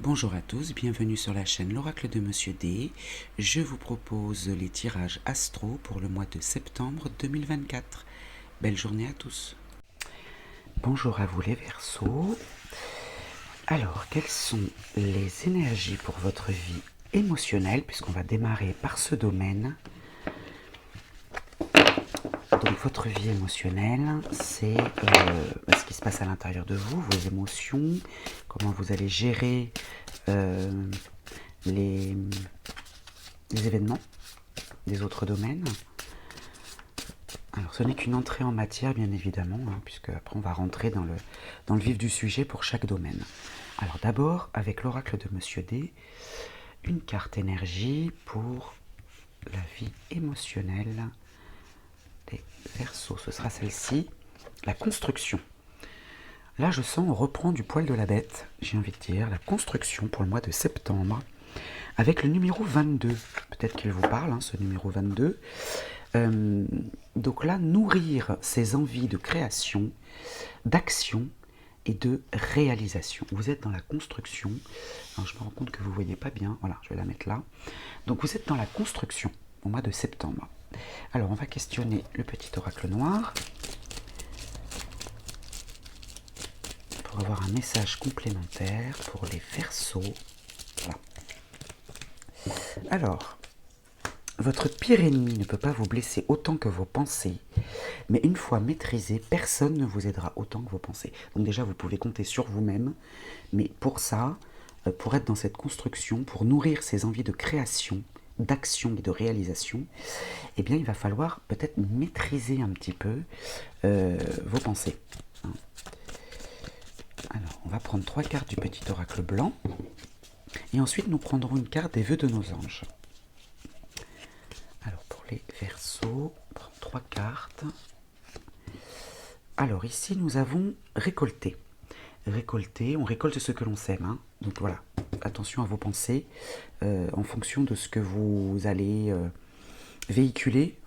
Bonjour à tous, bienvenue sur la chaîne L'Oracle de Monsieur D. Je vous propose les tirages astro pour le mois de septembre 2024. Belle journée à tous. Bonjour à vous les Verseaux. Alors, quelles sont les énergies pour votre vie émotionnelle, puisqu'on va démarrer par ce domaine. Donc votre vie émotionnelle, c'est ce qui se passe à l'intérieur de vous, vos émotions, comment vous allez gérer les événements des autres domaines. Alors ce n'est qu'une entrée en matière bien évidemment, puisque après on va rentrer dans le vif du sujet pour chaque domaine. Alors d'abord, avec l'oracle de Monsieur D, une carte énergie pour la vie émotionnelle des Verseaux. Ce sera celle-ci, la construction. Là, je sens on reprend du poil de la bête, j'ai envie de dire, la construction pour le mois de septembre, avec le numéro 22. Peut-être qu'il vous parle, ce numéro 22. Donc là, nourrir ses envies de création, d'action et de réalisation. Vous êtes dans la construction. Alors, je me rends compte que vous ne voyez pas bien. Voilà, je vais la mettre là. Donc vous êtes dans la construction au mois de septembre. Alors, on va questionner le petit oracle noir pour avoir un message complémentaire pour les Verseaux. Voilà. Alors, votre pire ennemi ne peut pas vous blesser autant que vos pensées, mais une fois maîtrisé, personne ne vous aidera autant que vos pensées. Donc déjà, vous pouvez compter sur vous-même, mais pour ça, pour être dans cette construction, pour nourrir ces envies de création, d'action et de réalisation, eh bien, il va falloir peut-être maîtriser un petit peu vos pensées. Alors, on va prendre 3 cartes du petit oracle blanc, et ensuite nous prendrons une carte des vœux de nos anges. Alors, pour les Verseaux, on prend 3 cartes. Alors, ici, nous avons récolté. Récolter, on récolte ce que l'on sème. Donc voilà, attention à vos pensées en fonction de ce que vous allez véhiculer.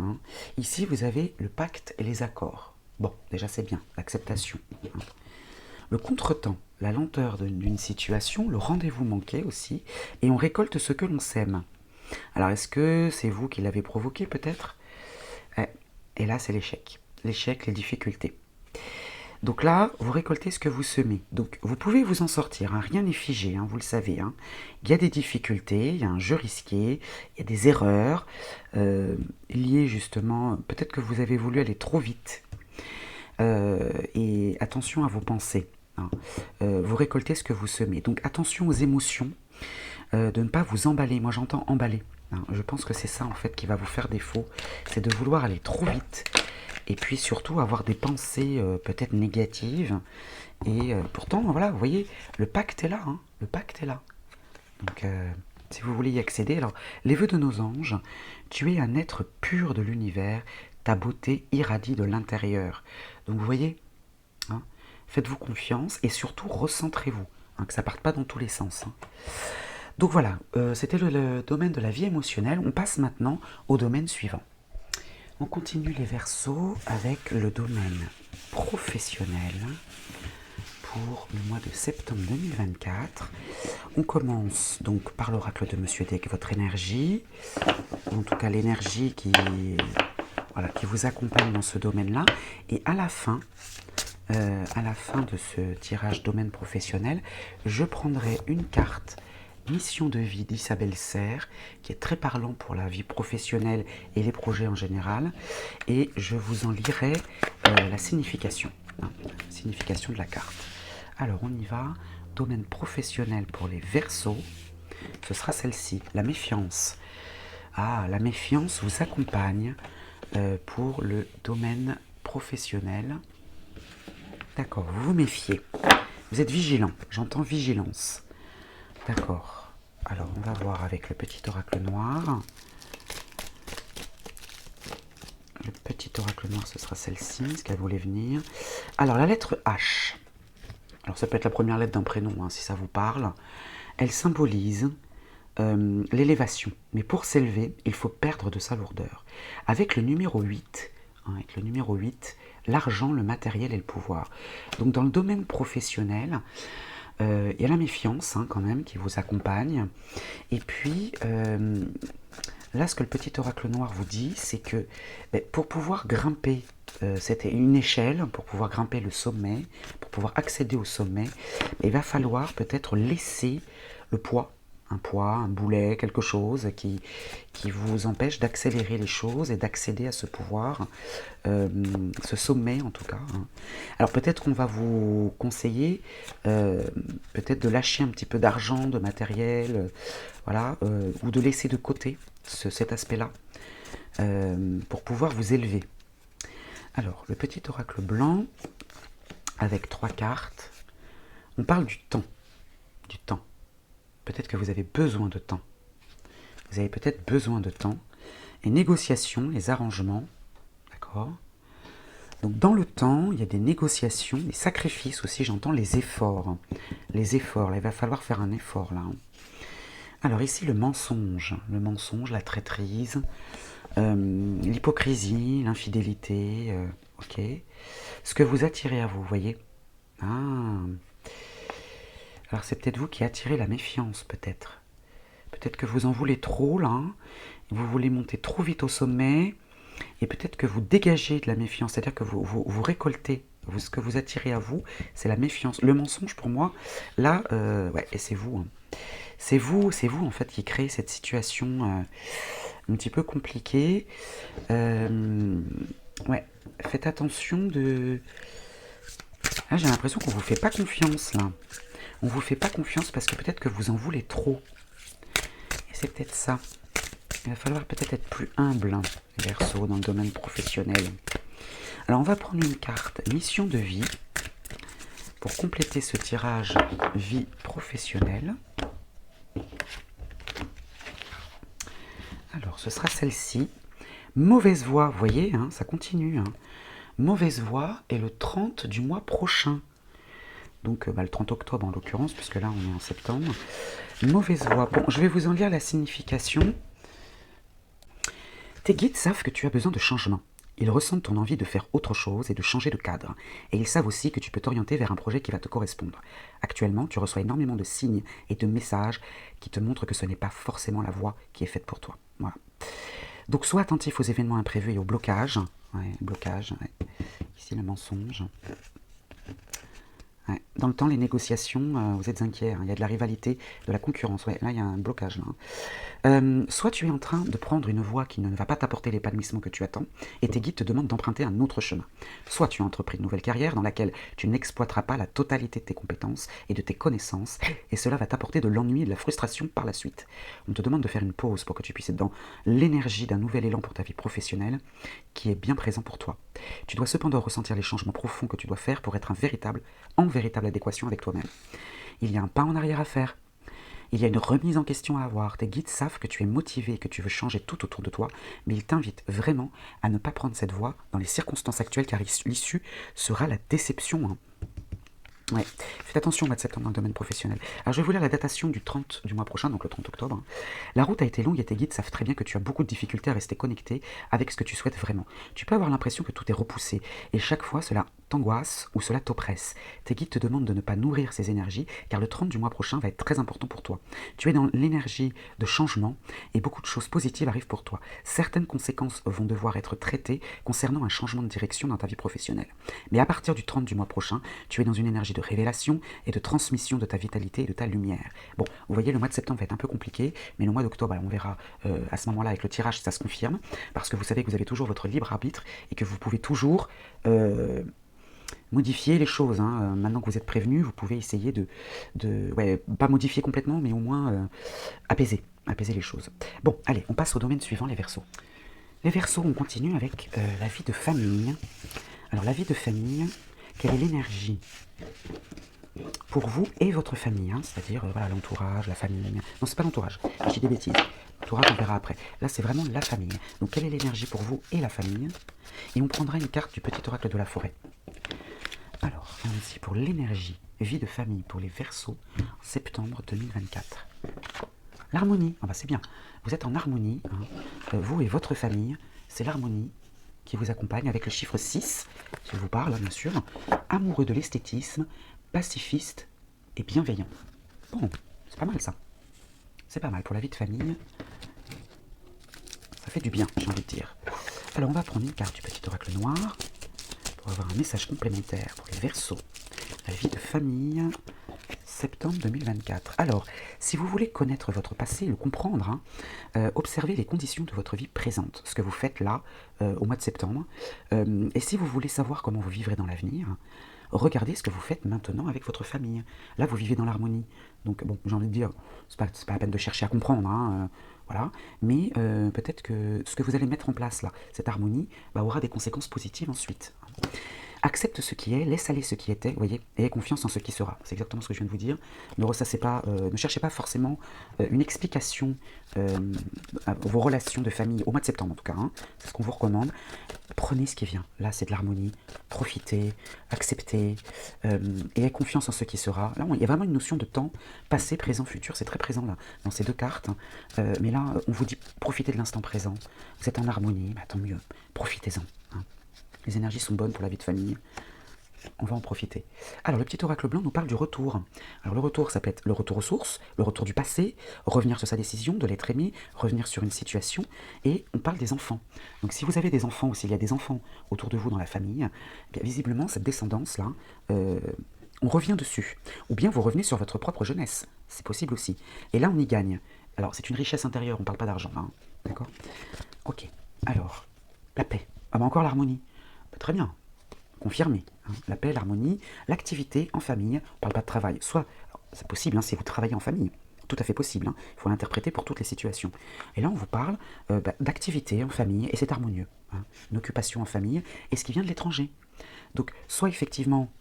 Ici, vous avez le pacte et les accords. Bon, déjà c'est bien, l'acceptation. Le contretemps, la lenteur d'une situation, le rendez-vous manqué aussi, et on récolte ce que l'on sème. Alors, est-ce que c'est vous qui l'avez provoqué peut-être? Et là, c'est l'échec. L'échec, les difficultés. Donc là, vous récoltez ce que vous semez. Donc vous pouvez vous en sortir, rien n'est figé, vous le savez. Il y a des difficultés, il y a un jeu risqué, il y a des erreurs liées justement, peut-être que vous avez voulu aller trop vite. Et attention à vos pensées. Vous récoltez ce que vous semez. Donc attention aux émotions, de ne pas vous emballer. Moi j'entends emballer. Je pense que c'est ça en fait qui va vous faire défaut, c'est de vouloir aller trop vite. Et puis surtout avoir des pensées peut-être négatives. Et pourtant, voilà, vous voyez, le pacte est là. Le pacte est là. Donc, si vous voulez y accéder, alors, les vœux de nos anges, tu es un être pur de l'univers, ta beauté irradie de l'intérieur. Donc, vous voyez, faites-vous confiance et surtout recentrez-vous, que ça parte pas dans tous les sens. Donc voilà, c'était le domaine de la vie émotionnelle. On passe maintenant au domaine suivant. On continue les Verseaux avec le domaine professionnel pour le mois de septembre 2024. On commence donc par l'oracle de Monsieur D, votre énergie, en tout cas l'énergie qui vous accompagne dans ce domaine-là. Et à la fin de ce tirage domaine professionnel, je prendrai une carte Mission de vie d'Isabelle Serre, qui est très parlant pour la vie professionnelle et les projets en général, et je vous en lirai la signification de la carte. Alors on y va, domaine professionnel pour les Verseaux, ce sera celle-ci, la méfiance. La méfiance vous accompagne pour le domaine professionnel. D'accord, vous vous méfiez, vous êtes vigilant, j'entends vigilance. D'accord. Alors, on va voir avec le petit oracle noir. Le petit oracle noir, ce sera celle-ci, ce qu'elle voulait venir. Alors, la lettre H. Alors, ça peut être la première lettre d'un prénom, si ça vous parle. Elle symbolise l'élévation. Mais pour s'élever, il faut perdre de sa lourdeur. Avec le numéro 8, l'argent, le matériel et le pouvoir. Donc, dans le domaine professionnel, Il y a la méfiance hein, quand même qui vous accompagne. Et puis, là, ce que le petit oracle noir vous dit, c'est que pour pouvoir grimper, c'était une échelle, pour pouvoir grimper le sommet, pour pouvoir accéder au sommet, il va falloir peut-être laisser le poids, un boulet, quelque chose qui vous empêche d'accélérer les choses et d'accéder à ce pouvoir, ce sommet en tout cas. Hein. Alors peut-être qu'on va vous conseiller peut-être de lâcher un petit peu d'argent, de matériel, voilà, ou de laisser de côté cet aspect-là pour pouvoir vous élever. Alors le petit oracle blanc avec 3 cartes, on parle du temps, du temps. Peut-être que vous avez besoin de temps. Vous avez peut-être besoin de temps. Les négociations, les arrangements, d'accord. Donc dans le temps, il y a des négociations, des sacrifices aussi, j'entends les efforts. Les efforts, là, il va falloir faire un effort là. Alors ici le mensonge, la traîtrise, l'hypocrisie, l'infidélité, ok. Ce que vous attirez à vous, voyez. Ah. Alors c'est peut-être vous qui attirez la méfiance, peut-être. Peut-être que vous en voulez trop, là. Hein. Vous voulez monter trop vite au sommet. Et peut-être que vous dégagez de la méfiance. C'est-à-dire que vous récoltez. Ce que vous attirez à vous, c'est la méfiance. Le mensonge, pour moi, là, ouais, et c'est vous. Hein. C'est vous, en fait, qui créez cette situation un petit peu compliquée. Ouais, faites attention de... Là, j'ai l'impression qu'on vous fait pas confiance, là. On vous fait pas confiance parce que peut-être que vous en voulez trop. Et c'est peut-être ça. Il va falloir peut-être être plus humble, hein, Verseau, dans le domaine professionnel. Alors, on va prendre une carte mission de vie pour compléter ce tirage vie professionnelle. Alors, ce sera celle-ci. Mauvaise voie, vous voyez, hein, ça continue. Hein. Mauvaise voie est le 30 du mois prochain. Donc le 30 octobre en l'occurrence, puisque là on est en septembre. Mauvaise voie. Bon, je vais vous en lire la signification. Tes guides savent que tu as besoin de changement. Ils ressentent ton envie de faire autre chose et de changer de cadre. Et ils savent aussi que tu peux t'orienter vers un projet qui va te correspondre. Actuellement, tu reçois énormément de signes et de messages qui te montrent que ce n'est pas forcément la voie qui est faite pour toi. Voilà. Donc sois attentif aux événements imprévus et aux blocages. Ouais, blocage. Ouais. Ici le mensonge. Ouais. Dans le temps, les négociations, vous êtes inquiets. Hein. Il y a de la rivalité, de la concurrence. Ouais, là, il y a un blocage. Là. Soit tu es en train de prendre une voie qui ne va pas t'apporter l'épanouissement que tu attends, et tes guides te demandent d'emprunter un autre chemin. Soit tu as entrepris une nouvelle carrière dans laquelle tu n'exploiteras pas la totalité de tes compétences et de tes connaissances, et cela va t'apporter de l'ennui et de la frustration par la suite. On te demande de faire une pause pour que tu puisses être dans l'énergie d'un nouvel élan pour ta vie professionnelle qui est bien présent pour toi. Tu dois cependant ressentir les changements profonds que tu dois faire pour être en véritable adéquation avec toi-même. Il y a un pas en arrière à faire. Il y a une remise en question à avoir. Tes guides savent que tu es motivé et que tu veux changer tout autour de toi, mais ils t'invitent vraiment à ne pas prendre cette voie dans les circonstances actuelles, car l'issue sera la déception. Hein. Ouais. Faites attention au mois de septembre dans le domaine professionnel. Alors je vais vous lire la datation du 30 du mois prochain, donc le 30 octobre. Hein. La route a été longue et tes guides savent très bien que tu as beaucoup de difficultés à rester connecté avec ce que tu souhaites vraiment. Tu peux avoir l'impression que tout est repoussé, et chaque fois cela t'angoisse ou cela t'oppresse. Tes guides te demandent de ne pas nourrir ces énergies, car le 30 du mois prochain va être très important pour toi. Tu es dans l'énergie de changement, et beaucoup de choses positives arrivent pour toi. Certaines conséquences vont devoir être traitées concernant un changement de direction dans ta vie professionnelle. Mais à partir du 30 du mois prochain, tu es dans une énergie de révélation et de transmission de ta vitalité et de ta lumière. Bon, vous voyez, le mois de septembre va être un peu compliqué, mais le mois d'octobre, on verra à ce moment-là avec le tirage si ça se confirme, parce que vous savez que vous avez toujours votre libre arbitre et que vous pouvez toujours modifier les choses. Hein. Maintenant que vous êtes prévenu, vous pouvez essayer ouais, pas modifier complètement, mais au moins apaiser les choses. Bon, allez, on passe au domaine suivant, les Verseaux. Les Verseaux, on continue avec la vie de famille. Alors, la vie de famille, quelle est l'énergie pour vous et votre famille, hein, c'est-à-dire voilà, l'entourage, la famille. Non, c'est pas l'entourage, je dis des bêtises. L'entourage, on verra après. Là, c'est vraiment la famille. Donc, quelle est l'énergie pour vous et la famille? Et on prendra une carte du petit oracle de la forêt. Alors, ici pour l'énergie, vie de famille pour les Verseaux, en septembre 2024. L'harmonie, ah bah c'est bien. Vous êtes en harmonie, hein, vous et votre famille, c'est l'harmonie qui vous accompagne avec le chiffre 6, qui vous parle, bien sûr, amoureux de l'esthétisme, pacifiste, et bienveillant. Bon, c'est pas mal ça. C'est pas mal pour la vie de famille. Ça fait du bien, j'ai envie de dire. Alors on va prendre une carte du petit oracle noir pour avoir un message complémentaire pour les Verseaux. La vie de famille, septembre 2024. Alors, si vous voulez connaître votre passé, le comprendre, observez les conditions de votre vie présente, ce que vous faites là, au mois de septembre. Et si vous voulez savoir comment vous vivrez dans l'avenir, regardez ce que vous faites maintenant avec votre famille. Là, vous vivez dans l'harmonie. Donc, bon, j'ai envie de dire, c'est pas la peine de chercher à comprendre, voilà. Mais peut-être que ce que vous allez mettre en place là, cette harmonie, aura des conséquences positives ensuite. Accepte ce qui est, laisse aller ce qui était, voyez, et aie confiance en ce qui sera. C'est exactement ce que je viens de vous dire. Ne ressassez pas, ne cherchez pas forcément une explication à vos relations de famille au mois de septembre en tout cas. C'est ce qu'on vous recommande. Prenez ce qui vient. Là, c'est de l'harmonie. Profitez, acceptez, et aie confiance en ce qui sera. Là, il y a vraiment une notion de temps passé, présent, futur. C'est très présent là dans ces deux cartes. Mais là, on vous dit profitez de l'instant présent. Vous êtes en harmonie, tant mieux. Profitez-en. Les énergies sont bonnes pour la vie de famille. On va en profiter. Alors, le petit oracle blanc nous parle du retour. Alors, le retour, ça peut être le retour aux sources, le retour du passé, revenir sur sa décision, de l'être aimé, revenir sur une situation. Et on parle des enfants. Donc, si vous avez des enfants ou s'il y a des enfants autour de vous dans la famille, visiblement, cette descendance-là, on revient dessus. Ou bien vous revenez sur votre propre jeunesse. C'est possible aussi. Et là, on y gagne. Alors, c'est une richesse intérieure, on ne parle pas d'argent. D'accord ? Ok. Alors, la paix. Encore l'harmonie. Très bien, confirmé. La paix, l'harmonie, l'activité en famille. On ne parle pas de travail. Soit, c'est possible si vous travaillez en famille. Tout à fait possible. Il faut l'interpréter pour toutes les situations. Et là, on vous parle d'activité en famille et c'est harmonieux. Une occupation en famille et ce qui vient de l'étranger. Donc, soit effectivement,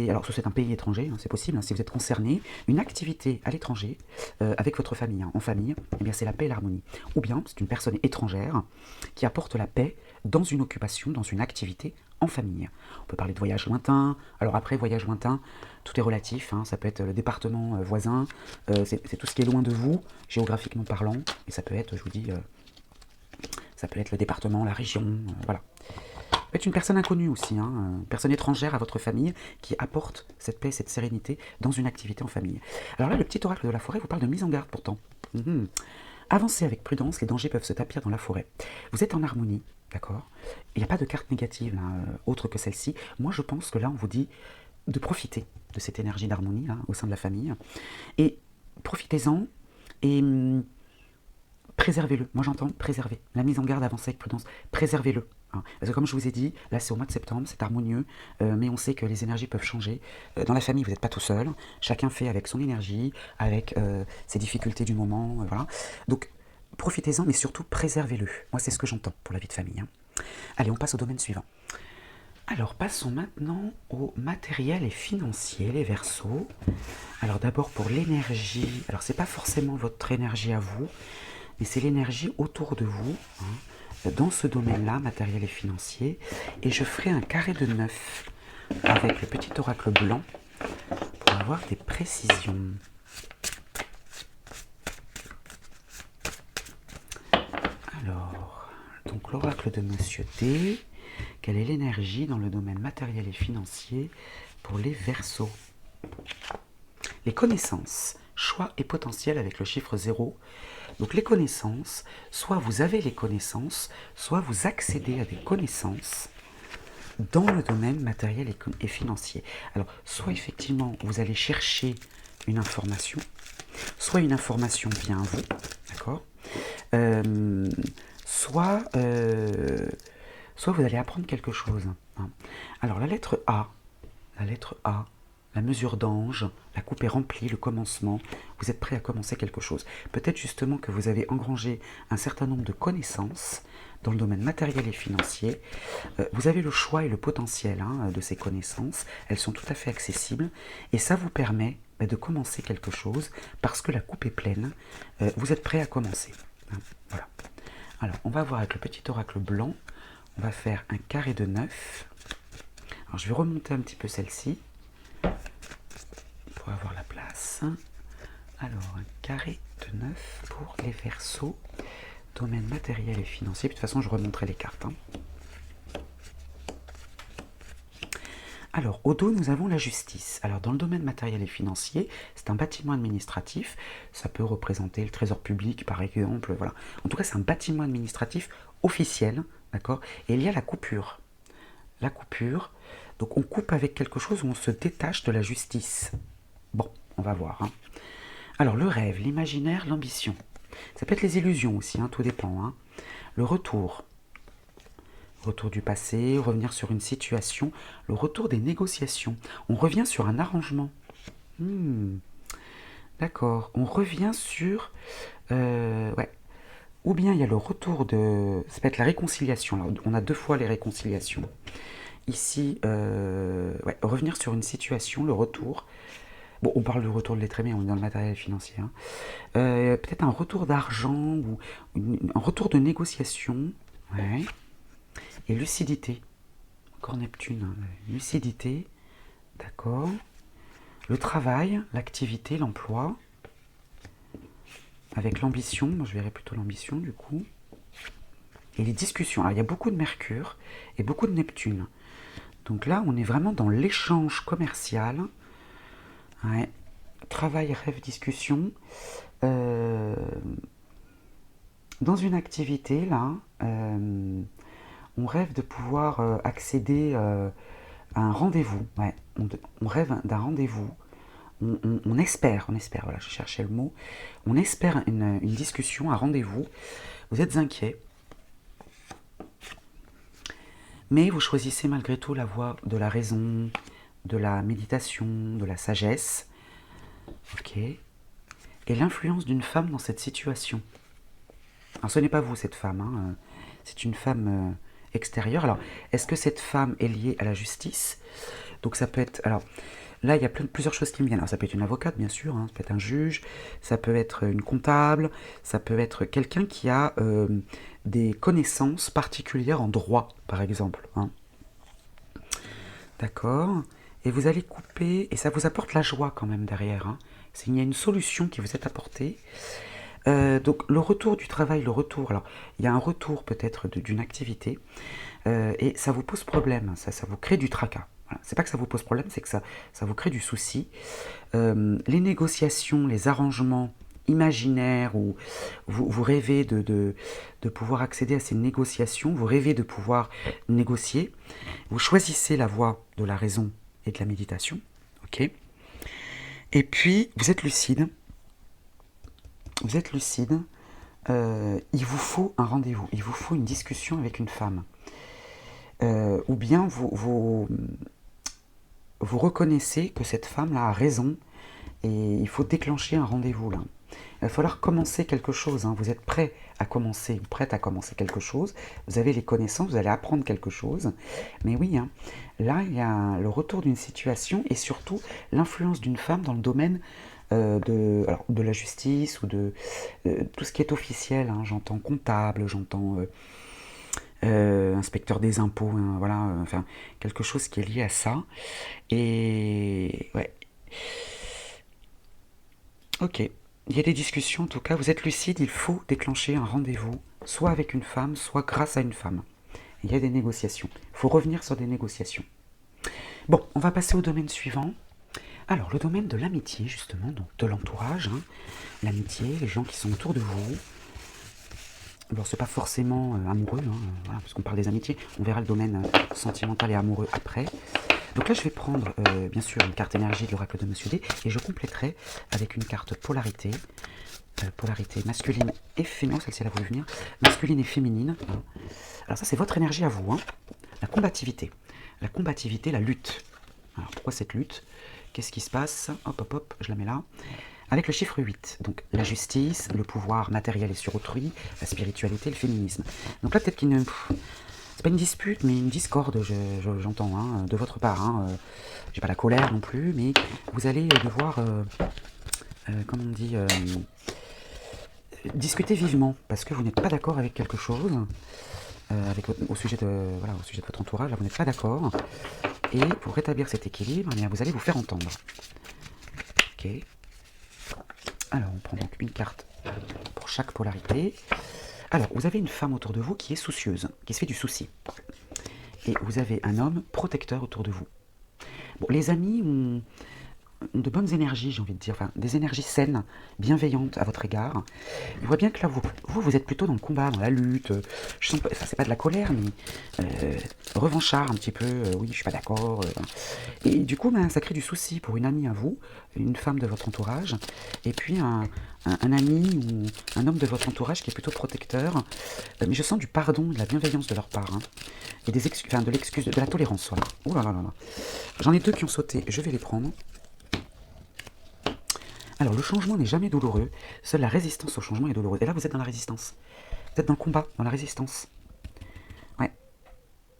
alors c'est un pays étranger, c'est possible, si vous êtes concerné, une activité à l'étranger avec votre famille, en famille, c'est la paix et l'harmonie. Ou bien c'est une personne étrangère qui apporte la paix dans une occupation, dans une activité en famille. On peut parler de voyage lointain. Alors après, voyage lointain, tout est relatif, ça peut être le département voisin, c'est tout ce qui est loin de vous, géographiquement parlant, et ça peut être, je vous dis, ça peut être le département, la région, voilà. Peut être une personne inconnue aussi, une personne étrangère à votre famille qui apporte cette paix, cette sérénité dans une activité en famille. Alors là, le petit oracle de la forêt vous parle de mise en garde pourtant. Avancez avec prudence, les dangers peuvent se tapir dans la forêt. Vous êtes en harmonie, d'accord ? Il n'y a pas de carte négative autre que celle-ci. Moi, je pense que là, on vous dit de profiter de cette énergie d'harmonie au sein de la famille. Et profitez-en et préservez-le. Moi, j'entends préserver. La mise en garde, avancez avec prudence. Préservez-le. Parce que comme je vous ai dit, là c'est au mois de septembre, c'est harmonieux, mais on sait que les énergies peuvent changer. Dans la famille, vous n'êtes pas tout seul, chacun fait avec son énergie, avec ses difficultés du moment, voilà. Donc profitez-en, mais surtout préservez-le. Moi c'est ce que j'entends pour la vie de famille. Allez, on passe au domaine suivant. Alors passons maintenant au matériel et financier, les Verseaux. Alors d'abord pour l'énergie, alors c'est pas forcément votre énergie à vous, mais c'est l'énergie autour de vous, dans ce domaine-là, matériel et financier, et je ferai un carré de 9 avec le petit oracle blanc pour avoir des précisions. Alors, donc l'oracle de Monsieur D, quelle est l'énergie dans le domaine matériel et financier pour les Verseaux? Les connaissances, choix et potentiel avec le chiffre 0. Donc les connaissances, soit vous avez les connaissances, soit vous accédez à des connaissances dans le domaine matériel et financier. Alors, soit effectivement, vous allez chercher une information, soit une information vient à vous, d'accord, soit vous allez apprendre quelque chose. Alors, la lettre A, la mesure d'ange, la coupe est remplie, le commencement, vous êtes prêt à commencer quelque chose. Peut-être justement que vous avez engrangé un certain nombre de connaissances dans le domaine matériel et financier. Vous avez le choix et le potentiel de ces connaissances, elles sont tout à fait accessibles et ça vous permet de commencer quelque chose parce que la coupe est pleine, vous êtes prêt à commencer. Voilà. Alors, on va voir avec le petit oracle blanc, on va faire un carré de 9. Alors, je vais remonter un petit peu celle-ci pour avoir la place. Alors, un carré de 9 pour les Verseaux, domaine matériel et financier. De toute façon, je remonterai les cartes. Alors, au dos, nous avons la justice. Alors, dans le domaine matériel et financier, c'est un bâtiment administratif. Ça peut représenter le trésor public, par exemple. Voilà. En tout cas, c'est un bâtiment administratif officiel, d'accord. Et il y a la coupure. La coupure, donc on coupe avec quelque chose où on se détache de la justice. Bon, on va voir. Hein. Alors, le rêve, l'imaginaire, l'ambition. Ça peut être les illusions aussi, hein, tout dépend. Hein. Le retour. Retour du passé, revenir sur une situation, le retour des négociations. On revient sur un arrangement. D'accord. On revient sur... ouais. Ou bien il y a le retour de... Ça peut être la réconciliation. Là. On a 2 fois les réconciliations. Ici, ouais, revenir sur une situation, le retour. Bon, on parle du retour de l'être aimé, on est dans le matériel financier. Hein. Peut-être un retour d'argent ou un retour de négociation. Ouais. Et lucidité. Encore Neptune. Hein. Lucidité. D'accord. Le travail, l'activité, l'emploi. Avec l'ambition. Moi, je verrais plutôt l'ambition, du coup. Et les discussions. Alors, il y a beaucoup de Mercure et beaucoup de Neptune. Donc là, on est vraiment dans l'échange commercial. Ouais. Travail, rêve, discussion. Dans une activité, là, on rêve de pouvoir accéder à un rendez-vous. Ouais. On rêve d'un rendez-vous. On espère, voilà, je cherchais le mot. On espère une discussion, un rendez-vous. Vous êtes inquiet. Mais vous choisissez malgré tout la voie de la raison, de la méditation, de la sagesse. Ok. Et l'influence d'une femme dans cette situation. Alors ce n'est pas vous cette femme, hein. C'est une femme extérieure. Alors est-ce que cette femme est liée à la justice? Donc ça peut être... Alors là il y a plusieurs choses qui me viennent. Alors ça peut être une avocate bien sûr, hein. Ça peut être un juge, ça peut être une comptable, ça peut être quelqu'un qui a des connaissances particulières en droit par exemple. Hein. D'accord. Et vous allez couper, et ça vous apporte la joie quand même derrière. Hein. Il y a une solution qui vous est apportée. Donc le retour du travail, le retour, alors il y a un retour peut-être d'une activité, et ça vous pose problème, ça vous crée du tracas. Voilà. C'est pas que ça vous pose problème, c'est que ça vous crée du souci. Les négociations, les arrangements imaginaires, où vous rêvez de pouvoir accéder à ces négociations, vous rêvez de pouvoir négocier, vous choisissez la voie de la raison et de la méditation, ok. Et puis vous êtes lucide. Vous êtes lucide, il vous faut un rendez-vous, il vous faut une discussion avec une femme. Ou bien vous reconnaissez que cette femme-là a raison et il faut déclencher un rendez-vous là. Il va falloir commencer quelque chose, hein. Vous êtes prêt à commencer, prête à commencer quelque chose, vous avez les connaissances, vous allez apprendre quelque chose. Mais oui, hein, là il y a le retour d'une situation et surtout l'influence d'une femme dans le domaine de la justice ou de tout ce qui est officiel. Hein. J'entends comptable, j'entends inspecteur des impôts, hein, voilà, enfin quelque chose qui est lié à ça. Et ouais. Ok. Il y a des discussions, en tout cas, vous êtes lucide, il faut déclencher un rendez-vous, soit avec une femme, soit grâce à une femme. Il y a des négociations. Il faut revenir sur des négociations. Bon, on va passer au domaine suivant. Alors, le domaine de l'amitié, justement, donc de l'entourage, hein, l'amitié, les gens qui sont autour de vous. Alors, c'est pas forcément amoureux, hein, voilà, parce qu'on parle des amitiés, on verra le domaine sentimental et amoureux après. Donc là, je vais prendre, bien sûr, une carte énergie de l'oracle de Monsieur D, et je compléterai avec une carte polarité, polarité masculine et féminine, celle-ci elle a voulu venir, masculine et féminine. Hein. Alors ça, c'est votre énergie à vous, hein. La combativité, la lutte. Alors, pourquoi cette lutte? Qu'est-ce qui se passe? Hop, hop, hop, je la mets là. Avec le chiffre 8, donc la justice, le pouvoir matériel et sur autrui, la spiritualité, le féminisme. Donc là, peut-être qu'il ne... C'est pas une dispute, mais une discorde, j'entends, hein, de votre part. Hein. J'ai pas la colère non plus, mais vous allez devoir, comment on dit, discuter vivement, parce que vous n'êtes pas d'accord avec quelque chose, au sujet de votre entourage, là, vous n'êtes pas d'accord. Et pour rétablir cet équilibre, eh bien, vous allez vous faire entendre. Ok. Alors, on prend donc une carte pour chaque polarité. Alors, vous avez une femme autour de vous qui est soucieuse, qui se fait du souci. Et vous avez un homme protecteur autour de vous. Bon, les amis ont de bonnes énergies, j'ai envie de dire, enfin, des énergies saines, bienveillantes à votre égard. Je vois bien que là, vous êtes plutôt dans le combat, dans la lutte. Je sens pas, enfin, c'est pas de la colère, mais revanchard un petit peu. Oui, je suis pas d'accord. Et du coup, ben, ça crée du souci pour une amie à vous, une femme de votre entourage, et puis un ami ou un homme de votre entourage qui est plutôt protecteur. Mais je sens du pardon, de la bienveillance de leur part, hein, et des excuses, enfin, de l'excuse, de la tolérance, voilà. Ouh là là là là. J'en ai deux qui ont sauté, je vais les prendre. Alors, le changement n'est jamais douloureux, seule la résistance au changement est douloureuse. Et là, vous êtes dans la résistance. Vous êtes dans le combat, dans la résistance. Ouais.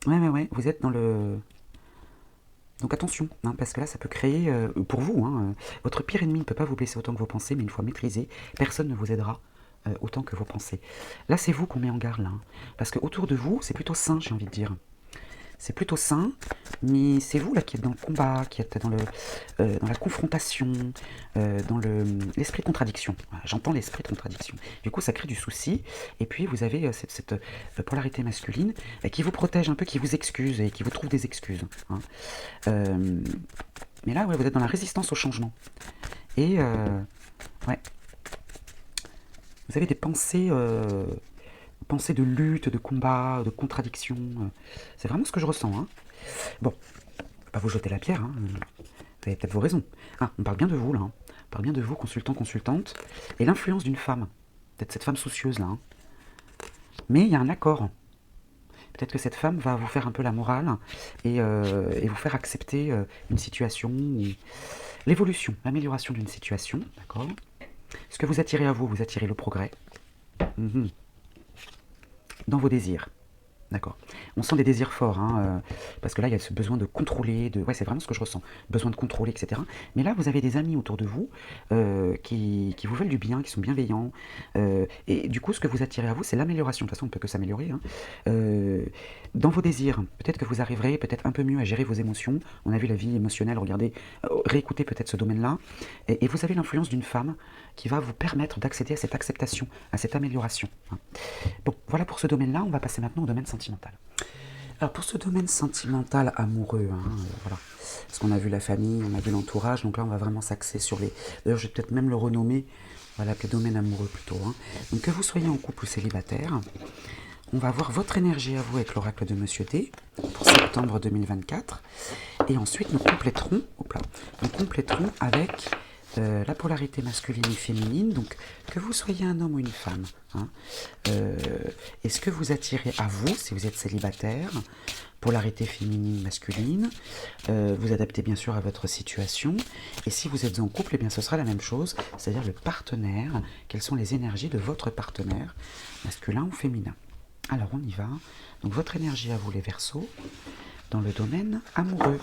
Ouais, vous êtes dans le... Donc attention, hein, parce que là, ça peut créer, pour vous, hein, votre pire ennemi ne peut pas vous blesser autant que vos pensées, mais une fois maîtrisé, personne ne vous aidera autant que vos pensées. Là, c'est vous qu'on met en garde, là. Hein, parce que autour de vous, c'est plutôt sain, j'ai envie de dire. C'est plutôt sain, mais c'est vous là qui êtes dans le combat, qui êtes dans la confrontation, dans l'esprit de contradiction. Voilà, j'entends l'esprit de contradiction. Du coup, ça crée du souci. Et puis, vous avez cette polarité masculine qui vous protège un peu, qui vous excuse et qui vous trouve des excuses. Hein. Mais là, ouais, vous êtes dans la résistance au changement. Et, ouais, vous avez des pensées... pensée de lutte, de combat, de contradiction. C'est vraiment ce que je ressens. Hein. Bon, je ne vais pas vous jeter la pierre. Hein. Vous avez peut-être vos raisons. Ah, on parle bien de vous, là. Hein. On parle bien de vous, consultant, consultante. Et l'influence d'une femme. Peut-être cette femme soucieuse, là. Hein. Mais il y a un accord. Peut-être que cette femme va vous faire un peu la morale et vous faire accepter une situation, l'évolution, l'amélioration d'une situation. D'accord. Ce que vous attirez à vous, vous attirez le progrès. Dans vos désirs. D'accord. On sent des désirs forts, hein, parce que là, il y a ce besoin de contrôler, ouais, c'est vraiment ce que je ressens, besoin de contrôler, etc. Mais là, vous avez des amis autour de vous qui vous veulent du bien, qui sont bienveillants, et du coup, ce que vous attirez à vous, c'est l'amélioration. De toute façon, on ne peut que s'améliorer. Hein. Dans vos désirs, peut-être que vous arriverez peut-être un peu mieux à gérer vos émotions. On a vu la vie émotionnelle, regardez, réécoutez peut-être ce domaine-là, et vous avez l'influence d'une femme qui va vous permettre d'accéder à cette acceptation, à cette amélioration. Hein. Bon, voilà pour ce domaine-là, on va passer maintenant au domaine sentimental. Alors pour ce domaine sentimental amoureux, hein, voilà, parce qu'on a vu la famille, on a vu l'entourage, donc là on va vraiment s'axer sur les... D'ailleurs je vais peut-être même le renommer, on va l'appeler domaine amoureux plutôt. Hein. Donc que vous soyez en couple ou célibataire, on va voir votre énergie à vous avec l'oracle de Monsieur D pour septembre 2024, et ensuite nous compléterons avec la polarité masculine et féminine, donc que vous soyez un homme ou une femme, hein, et ce que vous attirez à vous, si vous êtes célibataire, polarité féminine, masculine, vous adaptez bien sûr à votre situation, et si vous êtes en couple, eh bien ce sera la même chose, c'est-à-dire le partenaire, quelles sont les énergies de votre partenaire, masculin ou féminin. Alors on y va, donc votre énergie à vous les Verseaux, dans le domaine amoureux.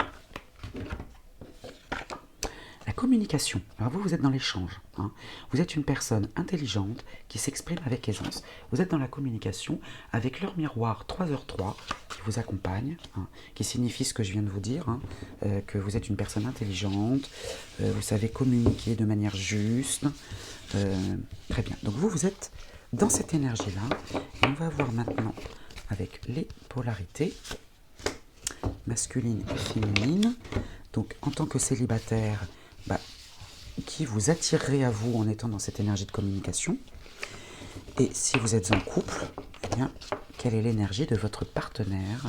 La communication. Alors vous êtes dans l'échange. Hein. Vous êtes une personne intelligente qui s'exprime avec aisance. Vous êtes dans la communication avec leur miroir 3h3 qui vous accompagne, hein, qui signifie ce que je viens de vous dire, hein, que vous êtes une personne intelligente, vous savez communiquer de manière juste. Très bien. Donc vous êtes dans cette énergie-là. Et on va voir maintenant avec les polarités masculines et féminines. Donc en tant que célibataire, qui vous attirerait à vous en étant dans cette énergie de communication. Et si vous êtes en couple, eh bien, quelle est l'énergie de votre partenaire,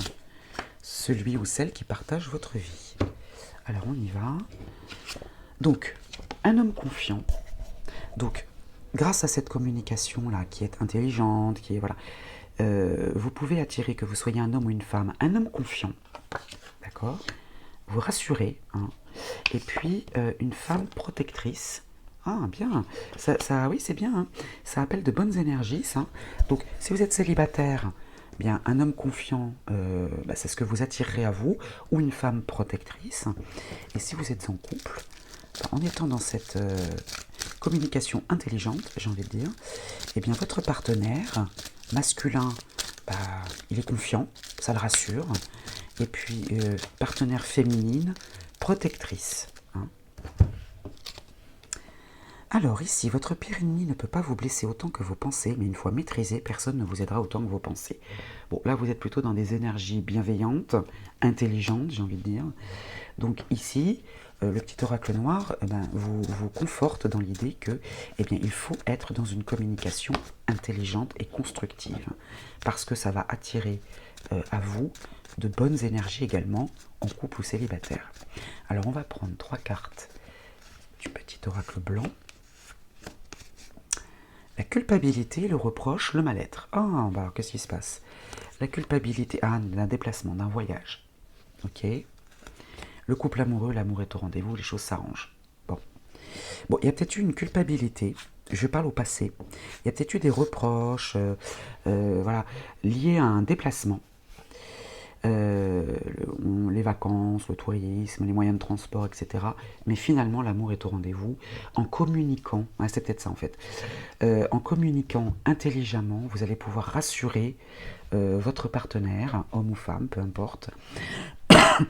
celui ou celle qui partage votre vie. Alors on y va. Donc, un homme confiant. Donc, grâce à cette communication-là, qui est intelligente, qui est, voilà, vous pouvez attirer, que vous soyez un homme ou une femme, un homme confiant, d'accord, vous rassurez, hein. Et puis une femme protectrice. Ah, bien, oui, c'est bien, hein. Ça appelle de bonnes énergies, ça. Donc, si vous êtes célibataire, bien, un homme confiant, c'est ce que vous attirerez à vous, ou une femme protectrice. Et si vous êtes en couple, en étant dans cette communication intelligente, j'ai envie de dire, eh bien, votre partenaire masculin, il est confiant, ça le rassure. Et puis, partenaire féminine, protectrice. Hein. Alors ici, votre pire ennemi ne peut pas vous blesser autant que vos pensées, mais une fois maîtrisé, personne ne vous aidera autant que vos pensées. Bon, là, vous êtes plutôt dans des énergies bienveillantes, intelligentes, j'ai envie de dire. Donc ici, le petit oracle noir vous conforte dans l'idée que, il faut être dans une communication intelligente et constructive, parce que ça va attirer à vous de bonnes énergies également, en couple ou célibataire. Alors on va prendre 3 cartes du petit oracle blanc. La culpabilité, le reproche, le mal-être. Ah, bah alors qu'est-ce qui se passe? La culpabilité, d'un déplacement, d'un voyage. Ok. Le couple amoureux, l'amour est au rendez-vous, les choses s'arrangent. Bon, il y a peut-être eu une culpabilité, je parle au passé. Il y a peut-être eu des reproches, voilà, liés à un déplacement. Les vacances, le tourisme, les moyens de transport, etc. Mais finalement, l'amour est au rendez-vous. En communiquant, c'est peut-être ça en fait, en communiquant intelligemment, vous allez pouvoir rassurer votre partenaire, homme ou femme, peu importe.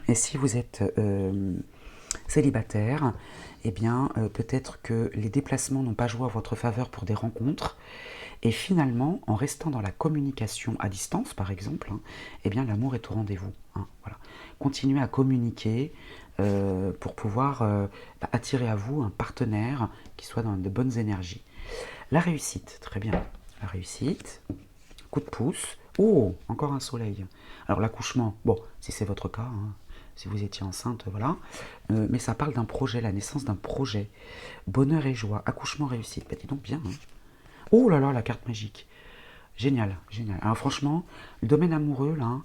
Et si vous êtes célibataire, peut-être que les déplacements n'ont pas joué à votre faveur pour des rencontres. Et finalement, en restant dans la communication à distance, par exemple, l'amour est au rendez-vous. Voilà. Continuez à communiquer pour pouvoir attirer à vous un partenaire qui soit dans de bonnes énergies. La réussite, très bien. La réussite, coup de pouce. Oh, encore un soleil. Alors l'accouchement, bon, si c'est votre cas, si vous étiez enceinte, voilà. Mais ça parle d'un projet, la naissance d'un projet. Bonheur et joie, accouchement, réussite. Dis donc bien. Oh là là, la carte magique. Génial, génial. Alors franchement, le domaine amoureux, là,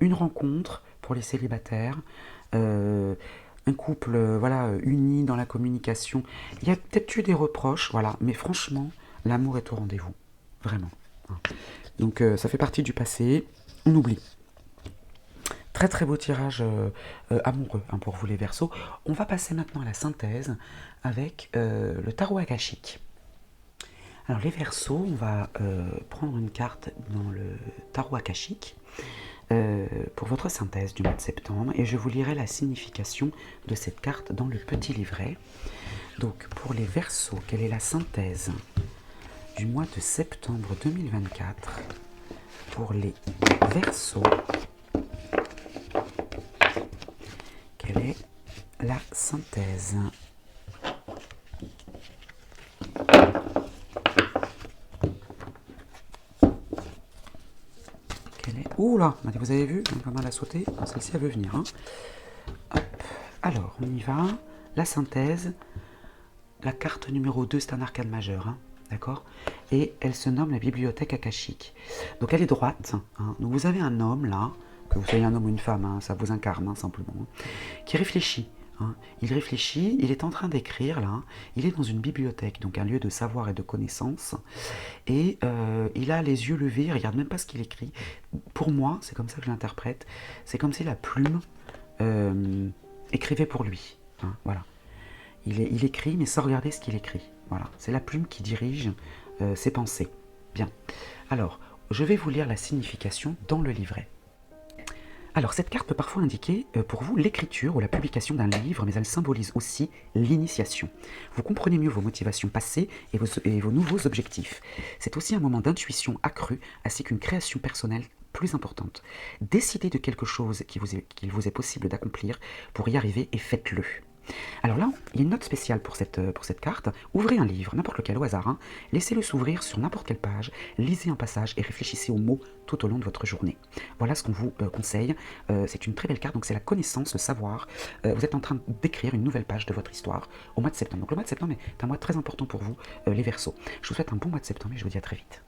une rencontre pour les célibataires, un couple uni dans la communication. Il y a peut-être eu des reproches, voilà, mais franchement, l'amour est au rendez-vous. Vraiment. Donc ça fait partie du passé, on oublie. Très très beau tirage amoureux pour vous les Verseaux. On va passer maintenant à la synthèse avec le tarot akashique. Alors les Verseaux, on va prendre une carte dans le tarot akashique pour votre synthèse du mois de septembre et je vous lirai la signification de cette carte dans le petit livret. Donc pour les Verseaux, quelle est la synthèse du mois de septembre 2024 pour les Verseaux? Quelle est la synthèse? Ouh là, vous avez vu, pas mal à sauter. Celle-ci, elle veut venir. Hop. Alors, on y va. La synthèse. La carte numéro 2, c'est un arcane majeur. D'accord? Et elle se nomme la bibliothèque akashique. Donc, elle est droite. Donc, vous avez un homme, là, que vous soyez un homme ou une femme, ça vous incarne, simplement, qui réfléchit. Il réfléchit, il est en train d'écrire là, il est dans une bibliothèque, donc un lieu de savoir et de connaissance, et il a les yeux levés, il regarde même pas ce qu'il écrit. Pour moi, c'est comme ça que je l'interprète, c'est comme si la plume écrivait pour lui. Voilà. Il écrit, mais sans regarder ce qu'il écrit. Voilà. C'est la plume qui dirige ses pensées. Bien. Alors, je vais vous lire la signification dans le livret. Alors, cette carte peut parfois indiquer pour vous l'écriture ou la publication d'un livre, mais elle symbolise aussi l'initiation. Vous comprenez mieux vos motivations passées et vos nouveaux objectifs. C'est aussi un moment d'intuition accrue, ainsi qu'une création personnelle plus importante. Décidez de quelque chose qu'il vous est possible d'accomplir pour y arriver et faites-le. Alors là, il y a une note spéciale pour cette carte. Ouvrez un livre, n'importe lequel au hasard, laissez-le s'ouvrir sur n'importe quelle page, lisez un passage et réfléchissez aux mots tout au long de votre journée. Voilà ce qu'on vous conseille. C'est une très belle carte, donc c'est la connaissance, le savoir. Vous êtes en train d'écrire une nouvelle page de votre histoire au mois de septembre. Donc le mois de septembre est un mois très important pour vous, les Verseaux. Je vous souhaite un bon mois de septembre et je vous dis à très vite.